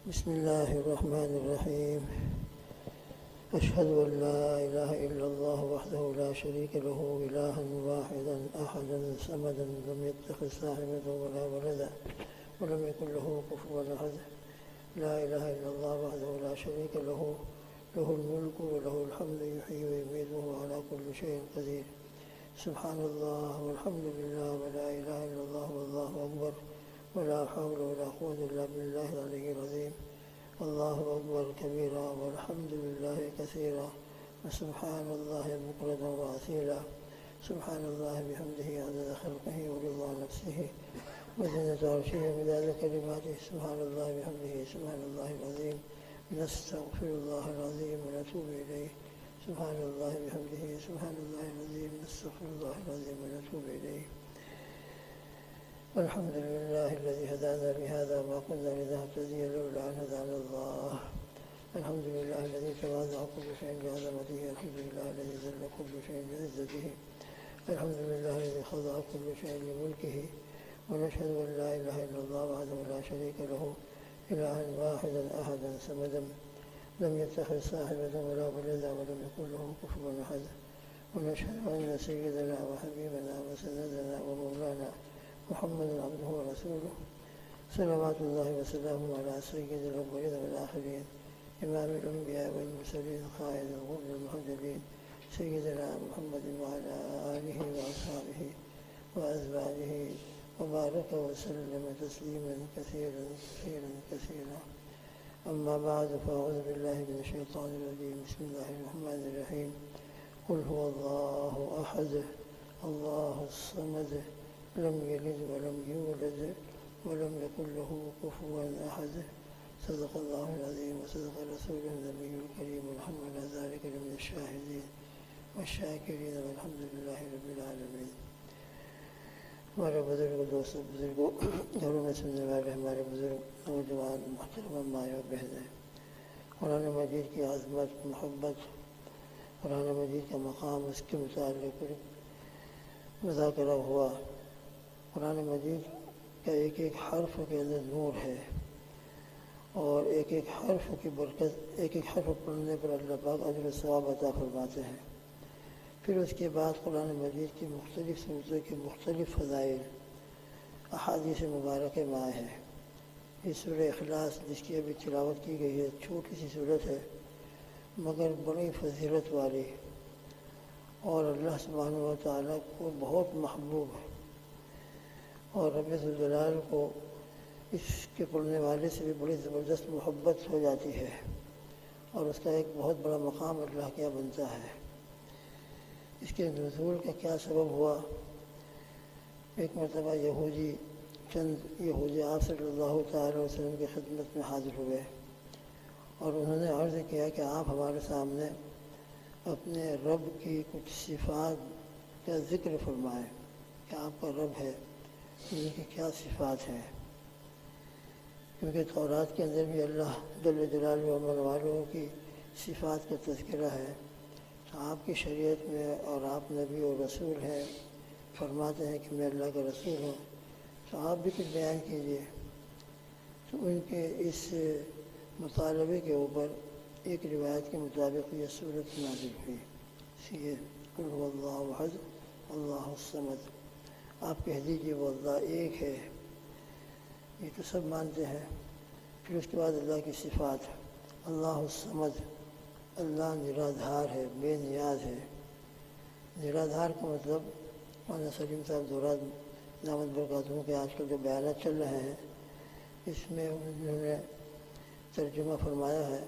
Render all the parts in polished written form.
بسم الله الرحمن الرحيم. أشهد أن لا إله إلا الله وحده لا شريك له إلها واحدا أحدا صمدا لم يتخذ صاحبة ولا ولدا ولم يكن له كفوا أحد. لا إله إلا الله وحده لا شريك له له الملك وله الحمد يحيي ويميت وهو على كل شيء قدير. سبحان الله والحمد لله ولا إله إلا الله والله أكبر ولا حول ولا قوة إلا بالله العلي العظيم. الله أكبر كبيرا والحمد لله كثيرا وسبحان الله بكرة وأصيلا. سبحان الله بحمده عدد خلقه ورضا نفسه وزنة عرشه ومداد كلماته. سبحان الله بحمده سبحان الله العظيم. نستغفر الله العظيم ونتوب إليه. سبحان الله بحمده سبحان الله العظيم. نستغفر الله العظيم ونتوب إليه. الحمد لله الذي هدانا لهذا ما كنا لنهتدي لولا أن هدانا الله. الحمد لله الذي تواضع كل شيء بعظمته. الحمد لله الذي ذل كل شيء بعزته. الحمد لله الذي خضع كل شيء لملكه. ونشهد أن لا إله إلا الله وحده لا شريك له إلها واحدا أحدا صمدا لم يتخذ صاحبة ولا ولدا ولم يكن له كفوا أحد. ونشهد أن سيدنا وحبيبنا وسندنا ومولانا محمد عبده ورسوله صلوات الله وسلامه على سيد الأولين والآخرين إمام الأنبياء والمرسلين قائد الغر المحجلين سيدنا محمد وعلى آله وأصحابه وأزواجه وبارك وسلم تسليما كثيرا كثيرا كثيرا. أما بعد فأعوذ بالله من الشيطان الرجيم. بسم الله الرحمن الرحيم. قل هو الله أحد الله الصمد لم يلد ولم يولد ولم يكن له كفوا أحد. صدق الله العظيم وصدق رسوله النبي الكريم ونحن على ذلك لمن الشاهدين والشاکرین والحمد للہ رب العالمین. ہمارے بزرگ دوست بزرگوں، گھروں میں سننے والے ہمارے بزرگ نوجوان محترمہ مائیں و بہنیں، قرآن مجید کی عظمت، محبت، قرآن مجید کا مقام، اس کے متعلق مذاکرہ ہوا. قرآن مجید کا ایک ایک حرف کے اندر نور ہے، اور ایک ایک حرف کی برکت، ایک ایک حرف پڑھنے پر اللہ پاک اجر و ثواب عطا فرماتے ہیں. پھر اس کے بعد قرآن مجید کی مختلف صورتوں کے مختلف فضائل احادیث مبارکہ میں آئے ہیں. یہ سورہ اخلاص جس کی ابھی تلاوت کی گئی ہے، چھوٹی سی صورت ہے مگر بڑی فضیلت والی، اور اللہ سبحانہ و تعالیٰ کو بہت محبوب ہے، اور رب ذوالجلال کو اس کے پڑھنے والے سے بھی بڑی زبردست محبت ہو جاتی ہے، اور اس کا ایک بہت بڑا مقام اللہ کے یہاں بنتا ہے. اس کے نزول کا کیا سبب ہوا؟ ایک مرتبہ چند یہودی آپ صلی اللہ تعالیٰ علیہ وسلم کی خدمت میں حاضر ہوئے، اور انہوں نے عرض کیا کہ آپ ہمارے سامنے اپنے رب کی کچھ صفات کا ذکر فرمائیں کہ آپ کا رب ہے، ان کی کیا صفات ہیں. کیونکہ تورات کے اندر بھی اللہ جل جلالہ و عمل والوں کی صفات کا تذکرہ ہے، تو آپ کی شریعت میں، اور آپ نبی و رسول ہیں، فرماتے ہیں کہ میں اللہ کا رسول ہوں، تو آپ بھی کچھ بیان کیجیے. تو ان کے اس مطالبے کے اوپر ایک روایت کے مطابق یہ صورت نازل ہوئی. یہ قل هو اللہ احد اللہ الصمد، آپ کہہ دیجیے وہ اللہ ایک ہے، یہ تو سب مانتے ہیں. پھر اس کے بعد اللہ کی صفات، اللہ الصمد، اللہ نرادھار ہے، بے نیاز ہے. نرادھار کا مطلب مولانا سلیم صاحب دورات دامت برکاتہ کے آج کل جو بیانات چل رہے ہیں، اس میں انہوں نے ترجمہ فرمایا ہے،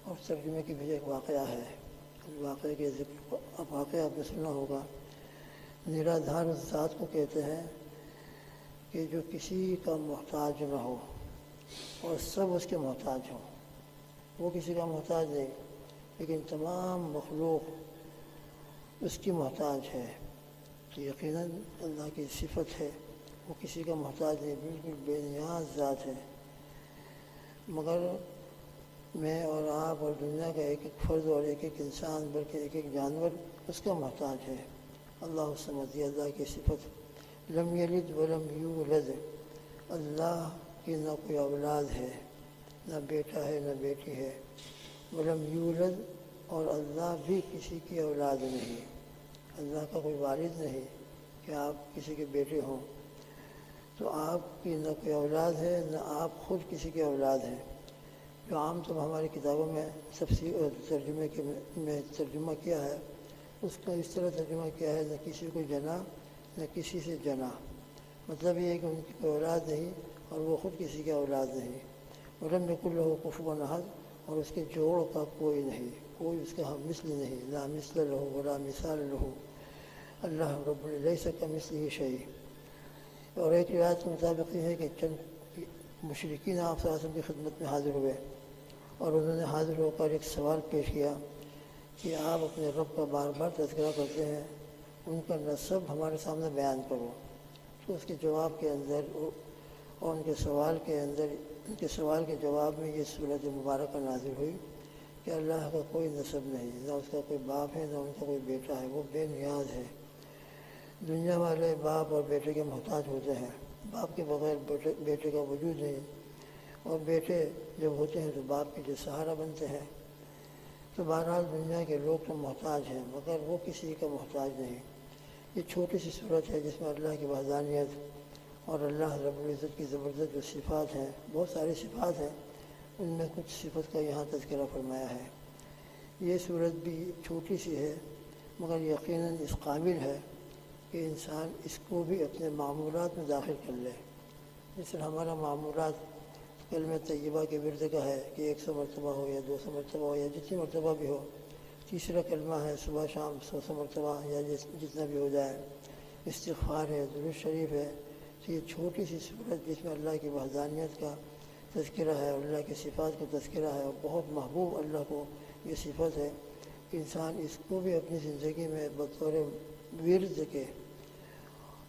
اور ترجمے کی بھی ایک واقعہ ہے. واقعے کے ذکر واقعہ آپ نے سنا ہوگا. نرادھار اس ذات کو کہتے ہیں کہ جو کسی کا محتاج نہ ہو اور سب اس کے محتاج ہوں. وہ کسی کا محتاج نہیں، لیکن تمام مخلوق اس کی محتاج ہے. تو یقیناً اللہ کی صفت ہے، وہ کسی کا محتاج نہیں، بالکل بے نیاز ذات ہے. مگر میں اور آپ اور دنیا کا ایک ایک فرد اور ایک ایک انسان، بلکہ ایک ایک جانور اس کا محتاج ہے. اللہ الصمد، یہ اللہ کی صفت. لم یلد ولم یولد، اللہ کی نہ کوئی اولاد ہے نہ بیٹا ہے نہ بیٹی ہے. ولم یولد، اور اللہ بھی کسی کی اولاد نہیں. اللہ کا کوئی والد نہیں کہ آپ کسی کے بیٹے ہوں. تو آپ کی نہ کوئی اولاد ہے نہ آپ خود کسی کے اولاد ہیں. جو عام طور ہماری کتابوں میں تفسیر اور ترجمے میں ترجمہ کیا ہے، اس کا اس طرح ترجمہ کیا ہے، نہ کسی کو جنا نہ کسی سے جنا. مطلب یہ ہے کہ ان کی کوئی اولاد نہیں اور وہ خود کسی کے اولاد نہیں. ولم یکن لہ کفوا احد، اور اس کے جوڑ کا کوئی نہیں، کوئی اس کا مثل نہیں. لا مثل لہ ولا مثال لہ. اللہ رب لیس کمثلہ شیء. اور ایک روایت کے مطابق یہ ہے کہ چند مشرکین آپ صلی اللہ علیہ وسلم کی خدمت میں حاضر ہوئے اور انہوں نے حاضر ہو کر ایک سوال پیش کیا کہ آپ اپنے رب کا بار بار تذکرہ کرتے ہیں، ان کا نسب ہمارے سامنے بیان کرو. تو اس کے جواب کے اندر اور ان کے سوال کے جواب میں یہ سورۃ مبارکہ نازل ہوئی کہ اللہ کا کوئی نسب نہیں، نہ اس کا کوئی باپ ہے نہ ان کا کوئی بیٹا ہے، وہ بے نیاز ہے. دنیا والے باپ اور بیٹے کے محتاج ہوتے ہیں، باپ کے بغیر بیٹے کا وجود نہیں، اور بیٹے جب ہوتے ہیں تو باپ کے جو سہارا بنتے ہیں. تو بہرحال دنیا کے لوگ تو محتاج ہیں مگر وہ کسی کا محتاج نہیں. یہ چھوٹی سی صورت ہے جس میں اللہ کی وحدانیت اور اللہ رب العزت کی زبردست جو صفات ہیں، بہت ساری صفات ہیں، ان میں کچھ صفت کا یہاں تذکرہ فرمایا ہے. یہ صورت بھی چھوٹی سی ہے مگر یقیناً اس قابل ہے کہ انسان اس کو بھی اپنے معمولات میں داخل کر لے. جس طرح ہمارا معمولات کلمہ طیبہ کے ورد کا ہے کہ 100 مرتبہ ہو یا 200 مرتبہ ہو یا جتنی مرتبہ بھی ہو. تیسرا کلمہ ہے صبح شام 100 مرتبہ یا جتنا بھی ہو جائے. استغفار ہے، درود شریف ہے. تو یہ چھوٹی سی صورت جس میں اللہ کی وحدانیت کا تذکرہ ہے، اللہ کی صفات کا تذکرہ ہے، اور بہت محبوب اللہ کو یہ صفت ہے کہ انسان اس کو بھی اپنی زندگی میں بطور ورد کے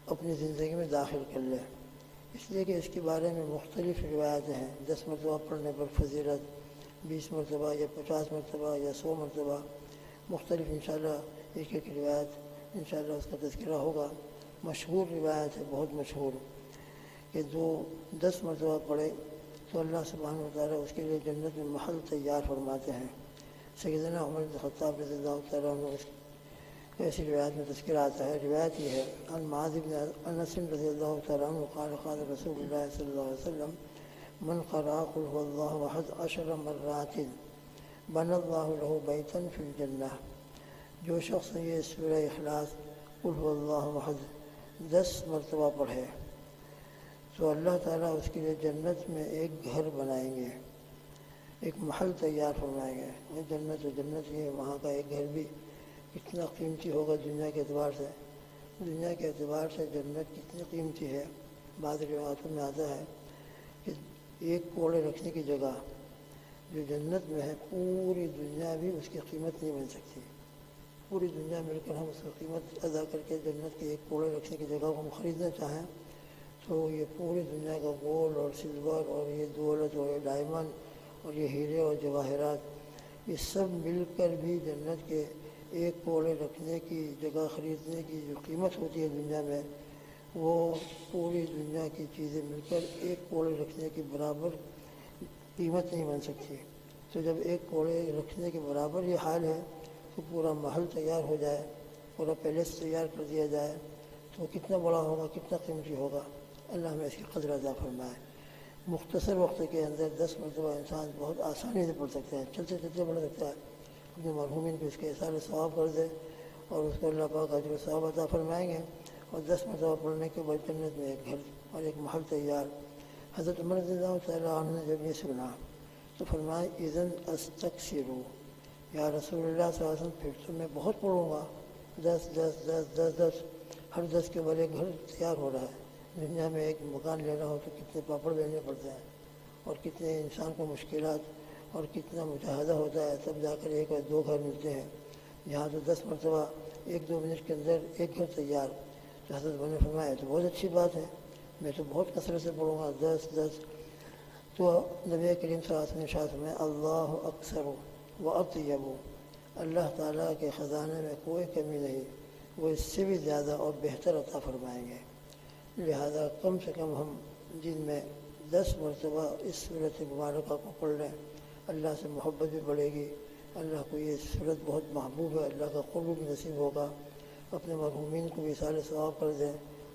اپنی زندگی میں داخل کر لے. اس لیے کہ اس کے بارے میں مختلف روایتیں ہیں. 10 مرتبہ پڑھنے پر فضیلت، 20 مرتبہ یا 50 مرتبہ یا 100 مرتبہ، مختلف انشاءاللہ ایک ایک روایت انشاءاللہ اس کا تذکرہ ہوگا. مشہور روایت ہے، بہت مشہور، کہ جو 10 مرتبہ پڑھے تو اللہ سبحانہ وتعالیٰ اس کے لیے جنت میں محل تیار فرماتے ہیں. سیدنا عمر بن خطاب رضی اللہ تعالیٰ عنہ ایسی روایت میں تذکرہ آتا ہے. روایت یہ ہے عن معاذ بن انس رضی اللہ تعالیٰ عنہ قال قال رسول اللہ صلی اللہ علیہ وسلم من قرأ قل هو اللہ احد 10 مرات بنى اللہ له بیتا فی الجنہ. جو شخص یہ سورہ اخلاص قل هو اللہ احد 10 مرتبہ پڑھے تو اللہ تعالیٰ اس کے لیے جنت میں ایک گھر بنائیں گے، ایک محل تیار فرمائیں گے. یہ جنت و جنت یہ وہاں کا ایک گھر بھی کتنا قیمتی ہوگا دنیا کے اعتبار سے. دنیا کے اعتبار سے جنت کتنی قیمتی ہے. بعض روایتوں میں آتا ہے کہ ایک کوڑے رکھنے کی جگہ جو جنت میں ہے پوری دنیا بھی اس کی قیمت نہیں بن سکتی. پوری دنیا مل کر ہم اس کی قیمت ادا کر کے جنت کے ایک کوڑے رکھنے کی جگہ کو ہم خریدنا چاہیں تو یہ پوری دنیا کا گولڈ اور سلور اور یہ دولت اور یہ ڈائمنڈ اور یہ ہیرے اور جواہرات، یہ سب مل کر بھی جنت کے ایک کوڑے رکھنے کی جگہ خریدنے کی جو قیمت ہوتی ہے دنیا میں، وہ پوری دنیا کی چیزیں مل کر ایک کوڑے رکھنے کی برابر قیمت نہیں بن سکتی. تو جب ایک کوڑے رکھنے کے برابر یہ حال ہے تو پورا محل تیار ہو جائے، پورا پیلس تیار کر دیا جائے تو کتنا بڑا ہوگا، کتنا قیمتی ہوگا. اللہ ہمیں اس کی قدر عطا فرمائے. مختصر وقت کے اندر 10 مرتبہ انسان بہت آسانی سے پڑھ سکتا ہے، چلتے چلتے پڑھ سکتا ہے. اپنے مرحومین کو اس کے اثار ثواب کر دے اور اس کو اللہ پاک اجر و ثواب عطا فرمائیں گے. اور 10 مرتبہ پڑھنے کے بعد جنت میں ایک گھر اور ایک محل تیار. حضرت عمر رضی اللہ تعالیٰ عنہ نے جب یہ سنا تو فرمایا اذن استکثروا، یا رسول اللہ صلی اللہ علیہ وسلم پھر تو میں بہت پڑھوں گا. 10 10 10 10 10 ہر 10 کے بعد ایک گھر تیار ہو رہا ہے. دنیا میں ایک مکان لینا ہو تو کتنے پاپڑ بیلنے پڑتے ہیں اور کتنے انسان کو مشکلات اور کتنا مجاہدہ ہوتا ہے، تب جا کر 1 اور 2 گھر ملتے ہیں. یہاں تو 10 مرتبہ 1-2 منٹ کے اندر ایک گھر تیار. تو حضرت نے فرمایا تو بہت اچھی بات ہے، میں تو بہت کثرت سے پڑھوں گا 10 10. تو نبی کریم صلی اللہ علیہ وسلم نے ارشاد فرمایا اللہ اکثر و اطیب، اللہ تعالیٰ کے خزانے میں کوئی کمی نہیں، وہ اس سے بھی زیادہ اور بہتر عطا فرمائیں گے. لہذا کم سے کم ہم جن میں 10 مرتبہ اس صورت مبارکہ کو پڑھ لیں، اللہ سے محبت بھی بڑھے گی، اللہ کو یہ صورت بہت محبوب ہے، اللہ کا قرب بھی نصیب ہوگا، اپنے مرحومین کو بھی اصال ثواب کر دیں،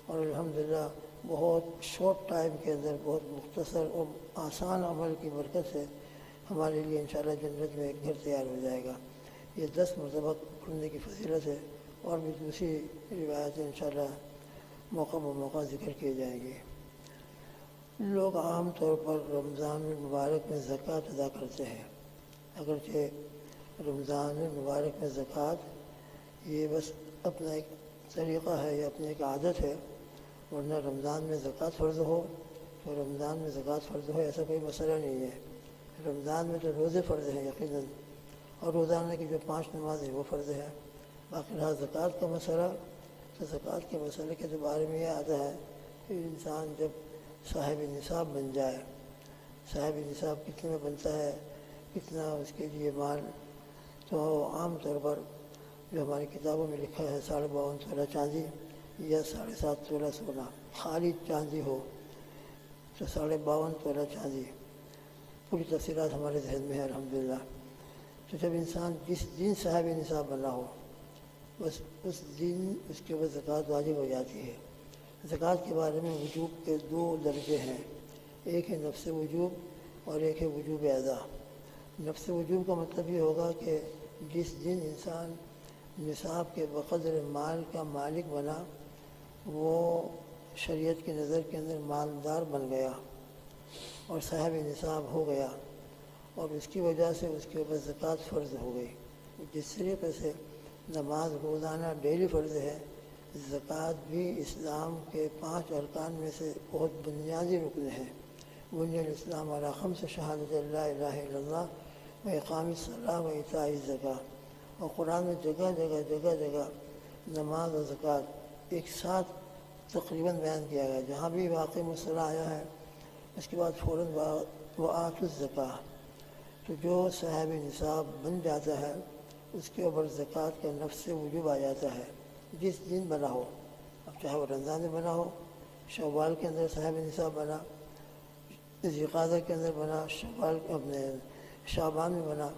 اور الحمدللہ بہت شارٹ ٹائم کے اندر بہت مختصر اور آسان عمل کی برکت سے ہمارے لیے انشاءاللہ جنت میں ایک گھر تیار ہو جائے گا۔ یہ 10 مرتبہ پڑھنے کی فضیلت ہے، اور بھی دوسری روایتیں انشاءاللہ موقع بموقع ذکر کیے جائیں گے۔ لوگ عام طور پر رمضان المبارک میں زکوٰۃ ادا کرتے ہیں، اگرچہ رمضان المبارک میں زکوٰۃ یہ بس اپنا ایک طریقہ ہے یا اپنی ایک عادت ہے، ورنہ رمضان میں زکوٰۃ فرض ہو تو رمضان میں زکوٰۃ فرض ہو ایسا کوئی مسئلہ نہیں ہے۔ رمضان میں تو روزے فرض ہیں یقیناً، اور روزانہ کی جو 5 نمازیں وہ فرض ہے۔ باقی رہا زکوٰۃ کا مسئلہ، تو زکوٰۃ کے مسئلے کے بارے میں یہ آتا ہے کہ انسان جب صاحب نصاب بن جائے، صاحب نصاب کتنے میں بنتا ہے، کتنا اس کے لیے مال، تو عام طور پر جو ہماری کتابوں میں لکھا ہے 52.5 تولہ چاندی یا 7.5 تولہ سونا، خالی چاندی ہو تو 52.5 تولہ چاندی، پوری تفصیلات ہمارے ذہن میں ہے الحمدللہ۔ تو جب انسان جس دن صاحب نصاب بنا ہو بس اس دن اس کے اوپر زکوٰۃ واجب ہو جاتی ہے۔ زکوٰۃ کے بارے میں وجوب کے 2 درجے ہیں، ایک ہے نفس وجوب اور ایک ہے وجوب ادا۔ نفس وجوب کا مطلب یہ ہوگا کہ جس دن انسان نصاب کے بقدر مال کا مالک بنا وہ شریعت کی نظر کے اندر مالدار بن گیا اور صاحب نصاب ہو گیا، اور اس کی وجہ سے اس کے اوپر زکوٰۃ فرض ہو گئی۔ جس طریقے سے نماز روزانہ ڈیلی فرض ہے، زکوٰۃ بھی اسلام کے 5 ارکان میں سے بہت بنیادی رکن ہے۔ بنی الاسلام علی 5 شہادت لا الہ الا اللہ و اقام الصلاۃ و ایتاء الزکوٰۃ، اور قرآن میں جگہ جگہ نماز اور زکوٰۃ ایک ساتھ تقریباً بیان کیا گیا۔ جہاں بھی واقع الصلاۃ آیا ہے اس کے بعد فوراً وآتوا الزکوٰۃ، تو جو صاحب نصاب بن جاتا ہے اس کے اوپر زکوٰۃ کا نفس وجوب آ جاتا ہے، جس دن بنا ہو، اب چاہے وہ رمضان میں بنا ہو، شوال کے اندر صاحب نصاب بنا، ذوالقعدہ کے اندر بنا، شوال اپنے شعبان میں بنا،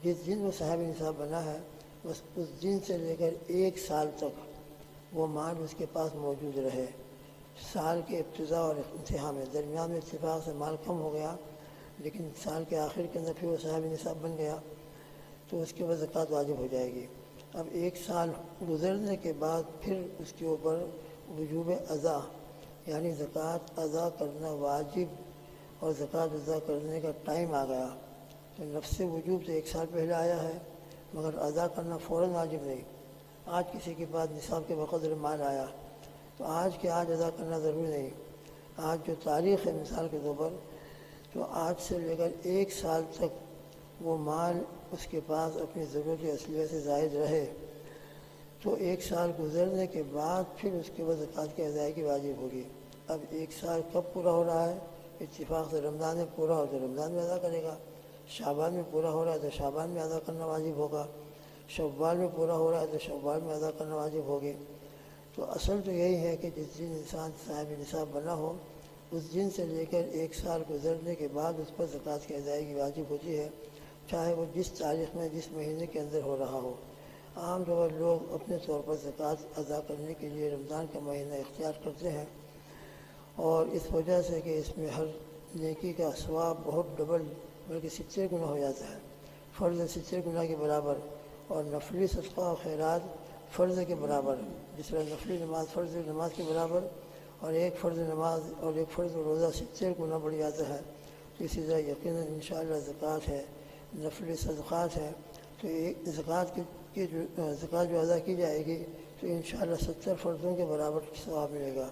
جس دن وہ صاحب نصاب بنا ہے بس اس دن سے لے کر 1 سال تک وہ مال اس کے پاس موجود رہے۔ سال کے ابتدا اور انتہا میں درمیان میں اتفاق سے مال کم ہو گیا، لیکن سال کے آخر کے اندر پھر وہ صاحب نصاب بن گیا تو اس کے بعد زکوٰۃ واجب ہو جائے گی۔ اب 1 سال گزرنے کے بعد پھر اس کے اوپر وجوب ادا، یعنی زکوٰۃ ادا کرنا واجب اور زکوٰۃ ادا کرنے کا ٹائم آ گیا۔ تو نفس وجوب تو 1 سال پہلے آیا ہے، مگر ادا کرنا فوراً واجب نہیں۔ آج کسی کے پاس نصاب کے بقدر مال آیا تو آج کے آج ادا کرنا ضروری نہیں۔ آج جو تاریخ ہے مثال کے طور پر، تو آج سے لے کر 1 سال تک وہ مال اس کے پاس اپنی ضرورت اصلیہ سے زائد رہے، تو 1 سال گزرنے کے بعد پھر اس کے بعد زکوٰۃ کی ادائیگی واجب ہوگی۔ اب 1 سال کب پورا ہو رہا ہے؟ اتفاق سے رمضان میں پورا ہو تو رمضان میں ادا کرے گا، شعبان میں پورا ہو رہا ہے تو شعبان میں ادا کرنا واجب ہوگا، شوال میں پورا ہو رہا ہے تو شوال میں ادا کرنا واجب ہوگی۔ تو اصل تو یہی ہے کہ جس دن انسان صاحب نصاب بنا ہو اس دن سے لے کر 1 سال گزرنے کے بعد اس پر زکوٰۃ کی ادائیگی واجب ہوتی ہے، چاہے وہ جس تاریخ میں جس مہینے کے اندر ہو رہا ہو۔ عام طور پر لوگ اپنے طور پر زکوٰۃ ادا کرنے کے لیے رمضان کا مہینہ اختیار کرتے ہیں، اور اس وجہ سے کہ اس میں ہر نیکی کا ثواب بہت ڈبل بلکہ 70 گنا ہو جاتا ہے، فرض 70 گنا کے برابر، اور نفلی صدقہ و خیرات فرض کے برابر، جس طرح نفلی نماز فرض نماز کے برابر اور ایک فرض نماز اور ایک فرض روزہ 70 گنا بڑھ جاتا ہے، تو اسی طرح یقیناً انشاءاللہ زکوٰۃ ہے، نفلی صدقات ہے، تو ایک زکوٰۃ زکوٰۃ جو ادا کی جائے گی تو انشاءاللہ 70 فرضوں کے برابر ثواب ملے گا،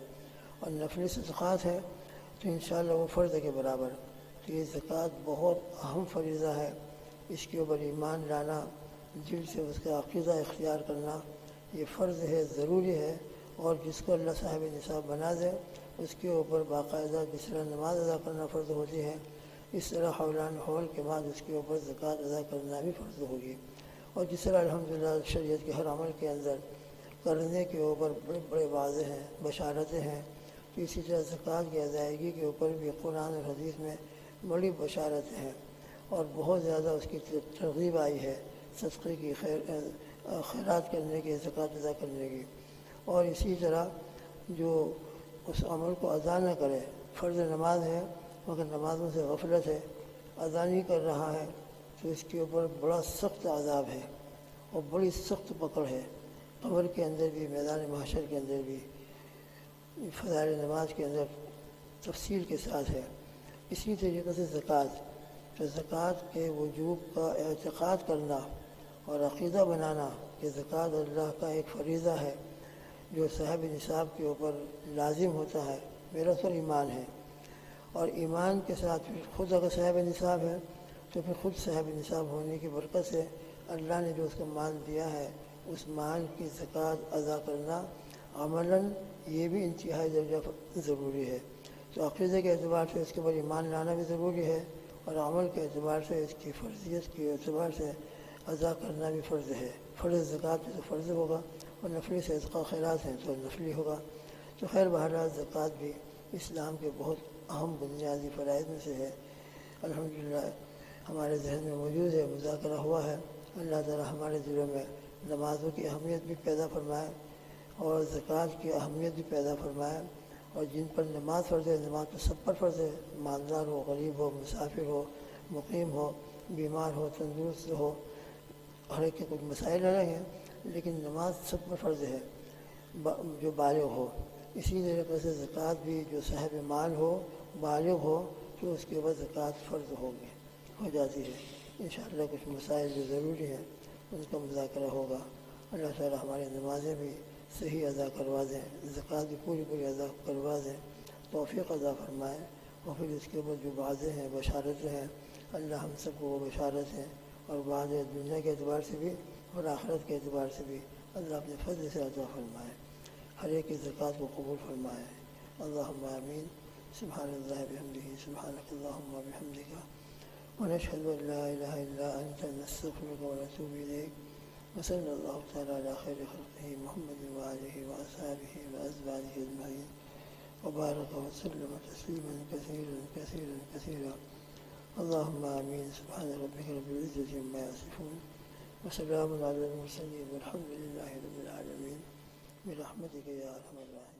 اور نفلی صدقات ہے تو انشاءاللہ وہ فرض کے برابر۔ تو یہ زکوٰۃ بہت اہم فریضہ ہے، اس کے اوپر ایمان لانا، دل سے اس کا عقیدہ اختیار کرنا یہ فرض ہے، ضروری ہے، اور جس کو اللہ صاحب نصاب بنا دے اس کے اوپر باقاعدہ جس طرح نماز ادا کرنا فرض ہوتی ہے، اس طرح حولان حول کے بعد اس کے اوپر زکوٰۃ ادا کرنا بھی فرض ہوگی۔ اور جس طرح الحمدللہ شریعت کے ہر عمل کے اندر کرنے کے اوپر بڑے بڑے واضح ہیں، بشارتیں ہیں، کہ اسی طرح زکوٰۃ کی ادائیگی کے اوپر بھی قرآن اور حدیث میں بڑی بشارتیں ہیں اور بہت زیادہ اس کی ترغیب آئی ہے صدقے کی خیرات کرنے کی، زکوٰۃ ادا کرنے کی۔ اور اسی طرح جو اس عمل کو ادا نہ کرے، فرض نماز ہے مگر نمازوں سے غفلت ہے، ادا نہیں کر رہا ہے، تو اس کے اوپر بڑا سخت عذاب ہے اور بڑی سخت پکڑ ہے، قبر کے اندر بھی، میدان محشر کے اندر بھی، فضائل نماز کے اندر تفصیل کے ساتھ ہے۔ اسی طریقے سے زکوٰۃ، تو زکوٰۃ کے وجوب کا اعتقاد کرنا اور عقیدہ بنانا کہ زکوٰۃ اللہ کا ایک فریضہ ہے جو صاحب نصاب کے اوپر لازم ہوتا ہے، میرا پر ایمان ہے، اور ایمان کے ساتھ پھر خود اگر صاحب نصاب ہے تو پھر خود صاحب نصاب ہونے کی برکت سے اللہ نے جو اس کو مال دیا ہے اس مال کی زکوٰۃ ادا کرنا عملاً یہ بھی انتہائی درجہ ضروری ہے۔ تو عقیدے کے اعتبار سے اس کے اوپر ایمان لانا بھی ضروری ہے، اور عمل کے اعتبار سے اس کی فرضیت کے اعتبار سے ادا کرنا بھی فرض ہے۔ فرض زکوٰۃ تو فرض ہوگا اور نفلی صدقہ خیرات ہیں تو نفلی ہوگا۔ تو خیر بہرحال زکوٰۃ بھی اسلام کے بہت اہم بنیادی فرائض میں سے ہے۔ الحمدللہ ہمارے ذہن میں موجود ہے، مذاکرہ ہوا ہے۔ اللہ تعالی ہمارے دلوں میں نمازوں کی اہمیت بھی پیدا فرمائے اور زکوٰۃ کی اہمیت بھی پیدا فرمائے، اور جن پر نماز فرض ہے، نماز تو سب پر فرض ہے، مالدار ہو، غریب ہو، مسافر ہو، مقیم ہو، بیمار ہو، تندرست ہو، ہر ایک کے کچھ مسائل الگ ہیں، لیکن نماز سب پر فرض ہے جو بالغ ہو۔ اسی طریقے سے زکوٰۃ بھی جو صاحب مال ہو، بالغ ہو، تو اس کے بعد زکوٰۃ فرض ہو جاتی ہے۔ انشاءاللہ کچھ مسائل جو ضروری ہیں ان کا مذاکرہ ہوگا۔ اللہ تعالی ہماری نمازیں بھی صحیح ادا کروا دیں، زکوٰۃ بھی پوری ادا کروا دیں، توفیق ادا فرمائیں، اور پھر اس کے اوپر جو وعدے ہیں، بشارتیں ہیں، اللہ ہم سب کو وہ بشارت ہیں اور وعدے دنیا کے اعتبار سے بھی اور آخرت کے اعتبار سے بھی اللہ اپنے فضل سے عطا فرمائے، ہر ایک کی زکوٰۃ کو قبول فرمائے۔ اللہم آمین۔ سبحان اللہ بحمدہ، سبحانک اللہم وبحمدک، ونشہد ان لا الہ الا انت، نستغفرک ونتوب الیک، وصلی اللہ تعالی علی خیر خلقہ محمد وآلہ وأصحابہ وأزواجہ اجمعین، وبارک وسلم تسلیما کثیرا کثیرا کثیرا۔ اللہم آمین۔ سبحان ربک رب العزۃ عما یصفون، وسلام علی المرسلین، والحمد للہ رب العالمین، برحمتک یا ارحم الراحمین۔